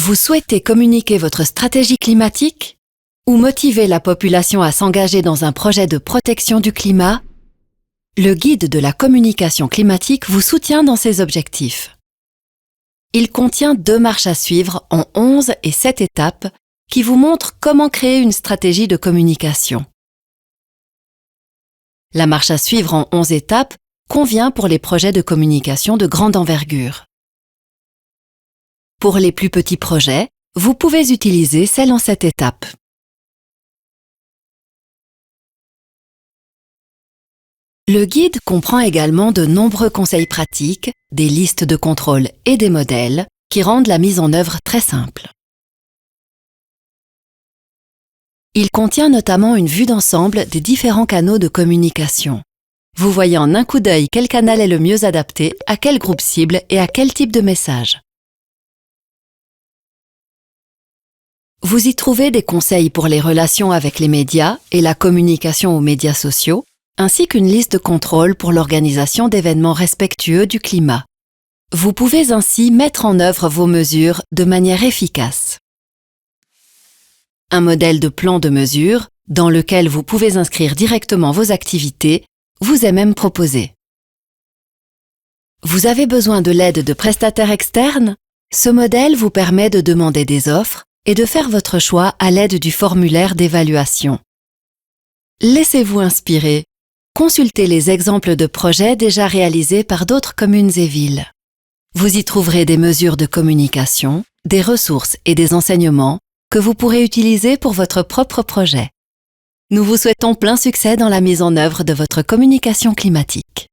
Vous souhaitez communiquer votre stratégie climatique ou motiver la population à s'engager dans un projet de protection du climat? Le guide de la communication climatique vous soutient dans ces objectifs. Il contient 2 marches à suivre en 11 et 7 étapes qui vous montrent comment créer une stratégie de communication. La marche à suivre en 11 étapes convient pour les projets de communication de grande envergure. Pour les plus petits projets, vous pouvez utiliser celle en 7 étapes. Le guide comprend également de nombreux conseils pratiques, des listes de contrôle et des modèles qui rendent la mise en œuvre très simple. Il contient notamment une vue d'ensemble des différents canaux de communication. Vous voyez en un coup d'œil quel canal est le mieux adapté, à quel groupe cible et à quel type de message. Vous y trouvez des conseils pour les relations avec les médias et la communication aux médias sociaux, ainsi qu'une liste de contrôle pour l'organisation d'événements respectueux du climat. Vous pouvez ainsi mettre en œuvre vos mesures de manière efficace. Un modèle de plan de mesure, dans lequel vous pouvez inscrire directement vos activités, vous est même proposé. Vous avez besoin de l'aide de prestataires externes? Ce modèle vous permet de demander des offres et de faire votre choix à l'aide du formulaire d'évaluation. Laissez-vous inspirer. Consultez les exemples de projets déjà réalisés par d'autres communes et villes. Vous y trouverez des mesures de communication, des ressources et des enseignements que vous pourrez utiliser pour votre propre projet. Nous vous souhaitons plein succès dans la mise en œuvre de votre communication climatique.